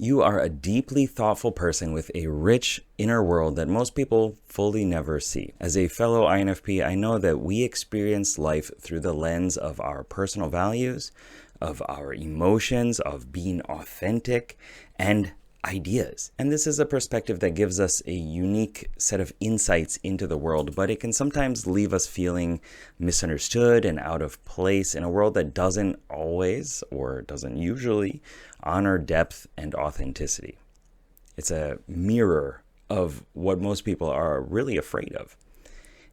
You are a deeply thoughtful person with a rich inner world that most people fully never see. As a fellow INFP, I know that we experience life through the lens of our personal values, of our emotions, of being authentic, and ideas. And this is a perspective that gives us a unique set of insights into the world, but it can sometimes leave us feeling misunderstood and out of place in a world that doesn't always, or doesn't usually, honor depth and authenticity. It's a mirror of what most people are really afraid of.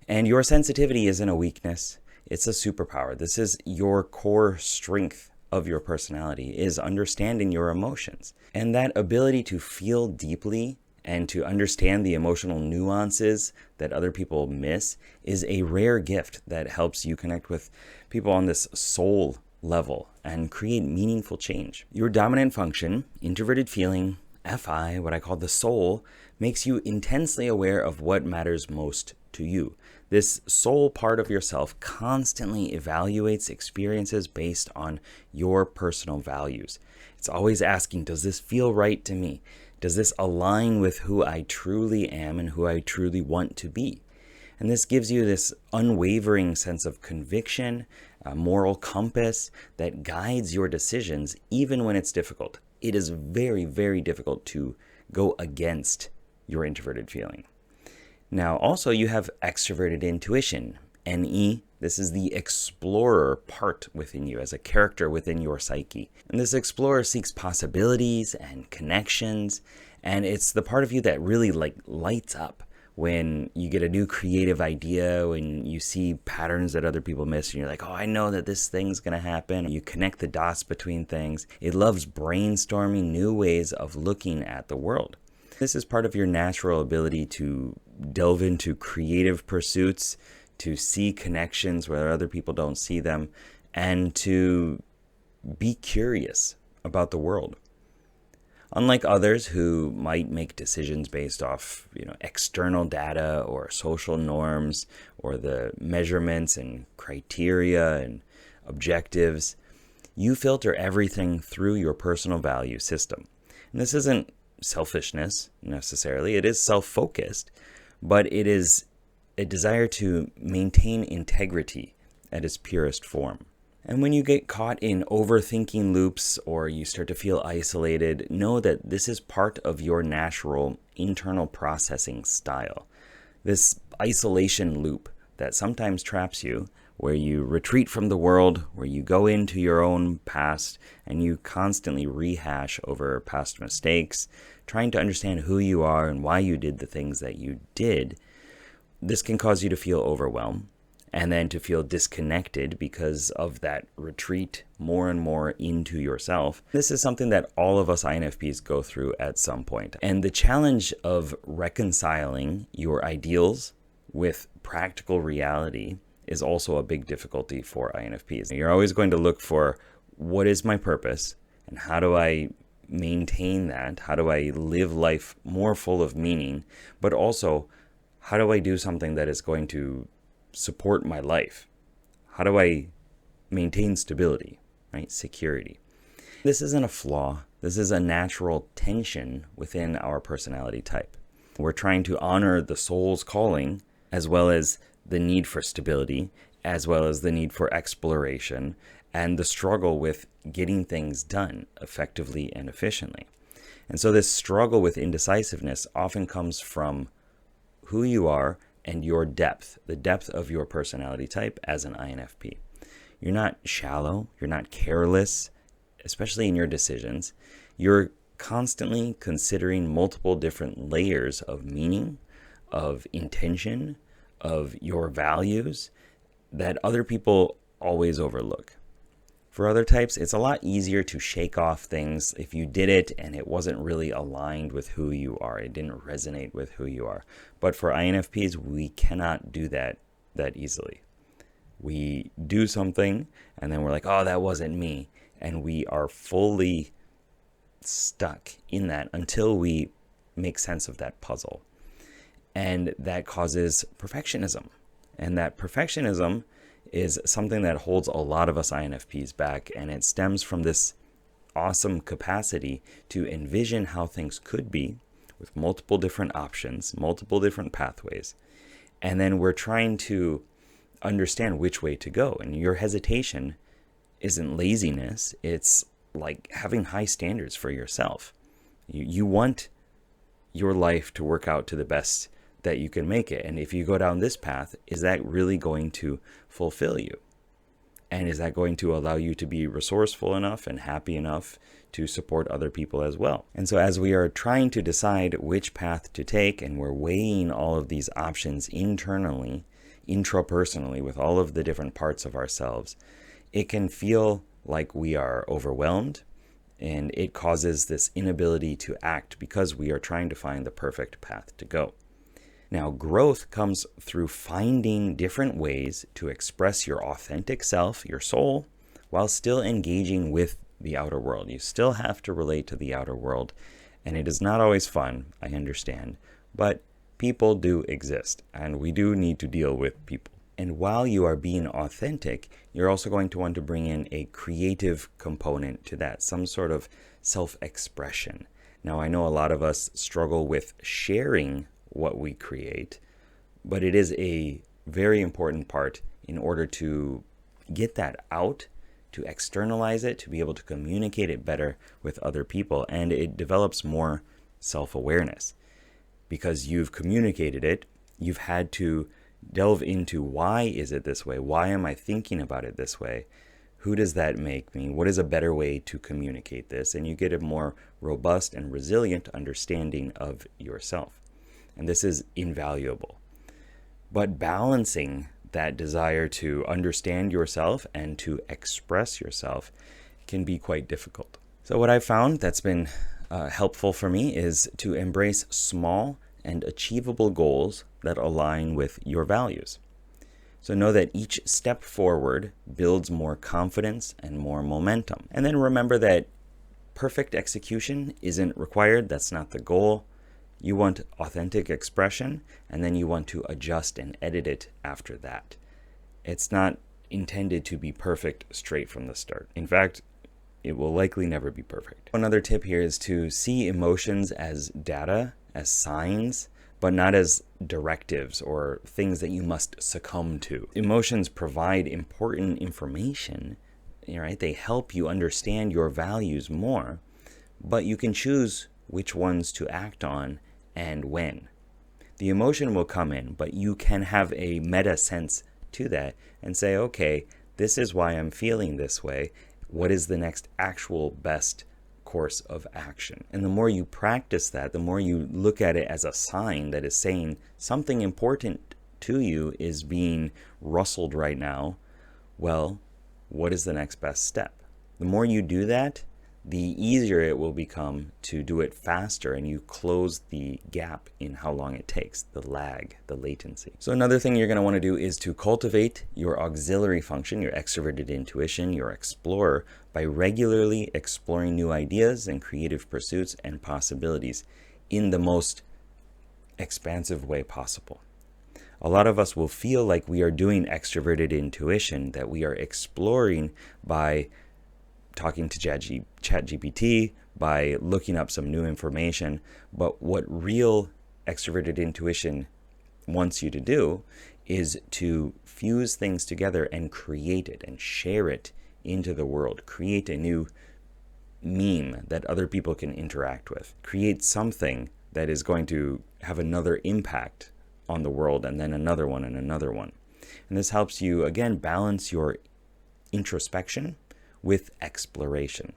And your sensitivity isn't a weakness, it's a superpower. This is your core strength of your personality, is understanding your emotions. And that ability to feel deeply and to understand the emotional nuances that other people miss is a rare gift that helps you connect with people on this soul level and create meaningful change. Your dominant function, introverted feeling, FI, what I call the soul, makes you intensely aware of what matters most to you. This soul part of yourself constantly evaluates experiences based on your personal values. It's always asking, does this feel right to me? Does this align with who I truly am and who I truly want to be? And this gives you this unwavering sense of conviction, a moral compass that guides your decisions even when it's difficult. It is very, very difficult to go against your introverted feeling. Now, also you have extroverted intuition, NE. This is the explorer part within you as a character within your psyche. And this explorer seeks possibilities and connections, and it's the part of you that really lights up when you get a new creative idea, when you see patterns that other people miss, and you're like, oh, I know that this thing's gonna happen. You connect the dots between things. It loves brainstorming new ways of looking at the world. This is part of your natural ability to delve into creative pursuits, to see connections where other people don't see them, and to be curious about the world. Unlike others who might make decisions based off, external data or social norms or the measurements and criteria and objectives, you filter everything through your personal value system. And this isn't selfishness necessarily, it is self-focused, but it is a desire to maintain integrity at its purest form. And when you get caught in overthinking loops or you start to feel isolated, know that this is part of your natural internal processing style. This isolation loop that sometimes traps you, where you retreat from the world, where you go into your own past and you constantly rehash over past mistakes, trying to understand who you are and why you did the things that you did. This can cause you to feel overwhelmed and then to feel disconnected because of that retreat more and more into yourself. This is something that all of us INFPs go through at some point. And the challenge of reconciling your ideals with practical reality is also a big difficulty for INFPs. You're always going to look for, what is my purpose and how do I maintain that? How do I live life more full of meaning? But also, how do I do something that is going to support my life? How do I maintain stability, right? Security. This isn't a flaw. This is a natural tension within our personality type. We're trying to honor the soul's calling, as well as the need for stability, as well as the need for exploration, and the struggle with getting things done effectively and efficiently. And so this struggle with indecisiveness often comes from who you are and your depth, the depth of your personality type as an INFP. You're not shallow, you're not careless, especially in your decisions. You're constantly considering multiple different layers of meaning, of intention, of your values that other people always overlook. For other types, it's a lot easier to shake off things if you did it and it wasn't really aligned with who you are. It didn't resonate with who you are. But for INFPs, we cannot do that easily. We do something and then we're like, oh, that wasn't me. And we are fully stuck in that until we make sense of that puzzle. And that causes perfectionism. And that perfectionism is something that holds a lot of us INFPs back, and it stems from this awesome capacity to envision how things could be with multiple different options, multiple different pathways. And then we're trying to understand which way to go. And your hesitation isn't laziness. It's like having high standards for yourself. You want your life to work out to the best that you can make it. And if you go down this path, is that really going to fulfill you? And is that going to allow you to be resourceful enough and happy enough to support other people as well? And so as we are trying to decide which path to take, and we're weighing all of these options internally, intrapersonally, with all of the different parts of ourselves, it can feel like we are overwhelmed, and it causes this inability to act because we are trying to find the perfect path to go. Now, growth comes through finding different ways to express your authentic self, your soul, while still engaging with the outer world. You still have to relate to the outer world, and it is not always fun, I understand, but people do exist, and we do need to deal with people. And while you are being authentic, you're also going to want to bring in a creative component to that, some sort of self-expression. Now, I know a lot of us struggle with sharing what we create, but it is a very important part in order to get that out, to externalize it, to be able to communicate it better with other people. And it develops more self-awareness because you've communicated it. You've had to delve into, why is it this way? Why am I thinking about it this way? Who does that make me? What is a better way to communicate this? And you get a more robust and resilient understanding of yourself. And this is invaluable. But balancing that desire to understand yourself and to express yourself can be quite difficult. So what I've found that's been helpful for me is to embrace small and achievable goals that align with your values. So know that each step forward builds more confidence and more momentum. And then remember that perfect execution isn't required. That's not the goal. You want authentic expression, and then you want to adjust and edit it after that. It's not intended to be perfect straight from the start. In fact, it will likely never be perfect. Another tip here is to see emotions as data, as signs, but not as directives or things that you must succumb to. Emotions provide important information, right? They help you understand your values more, but you can choose which ones to act on and when. The emotion will come in, but you can have a meta sense to that and say, okay, this is why I'm feeling this way. What is the next actual best course of action? And the more you practice that, the more you look at it as a sign that is saying something important to you is being rustled right now. Well, what is the next best step? The more you do that, the easier it will become to do it faster, and you close the gap in how long it takes, the lag, the latency. So another thing you're going to want to do is to cultivate your auxiliary function, your extroverted intuition, your explorer, by regularly exploring new ideas and creative pursuits and possibilities in the most expansive way possible. A lot of us will feel like we are doing extroverted intuition, that we are exploring by talking to ChatGPT, by looking up some new information. But what real extroverted intuition wants you to do is to fuse things together and create it and share it into the world. Create a new meme that other people can interact with. Create something that is going to have another impact on the world, and then another one and another one. And this helps you, again, balance your introspection with exploration.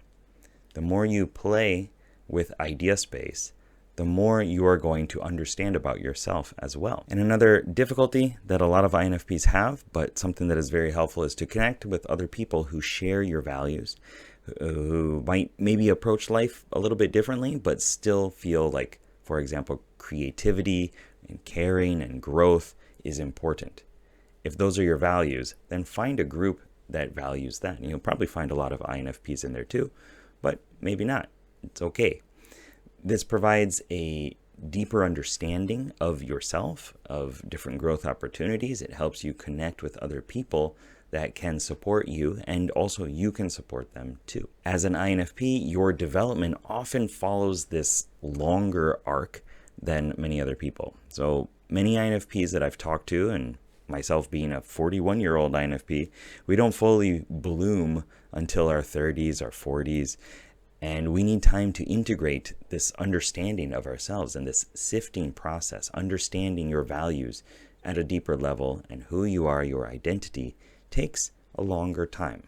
The more you play with idea space, the more you are going to understand about yourself as well. And another difficulty that a lot of INFPs have, but something that is very helpful, is to connect with other people who share your values, who might maybe approach life a little bit differently, but still feel like, for example, creativity and caring and growth is important. If those are your values, then find a group that values that. And you'll probably find a lot of INFPs in there too, but maybe not. It's okay. This provides a deeper understanding of yourself, of different growth opportunities. It helps you connect with other people that can support you, and also you can support them too. As an INFP, your development often follows this longer arc than many other people. So many INFPs that I've talked to, and myself being a 41-year-old INFP, we don't fully bloom until our 30s, our 40s, and we need time to integrate this understanding of ourselves and this sifting process, understanding your values at a deeper level and who you are, your identity, takes a longer time.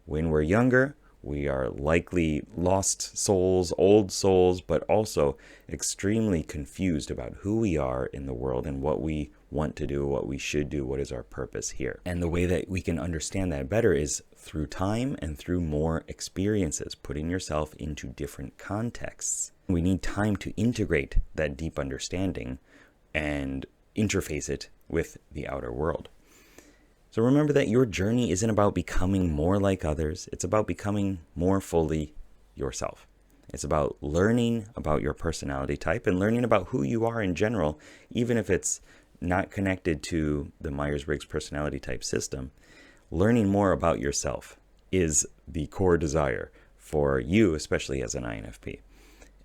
When we're younger, we are likely lost souls, old souls, but also extremely confused about who we are in the world and what we want to do, what we should do, what is our purpose here. And the way that we can understand that better is through time and through more experiences, putting yourself into different contexts. We need time to integrate that deep understanding and interface it with the outer world. So remember that your journey isn't about becoming more like others. It's about becoming more fully yourself. It's about learning about your personality type and learning about who you are in general, even if it's not connected to the Myers-Briggs personality type system. Learning more about yourself is the core desire for you, especially as an INFP.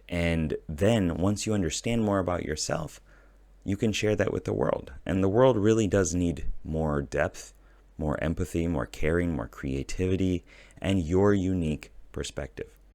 And then once you understand more about yourself, you can share that with the world. And the world really does need more depth, more empathy, more caring, more creativity, and your unique perspective.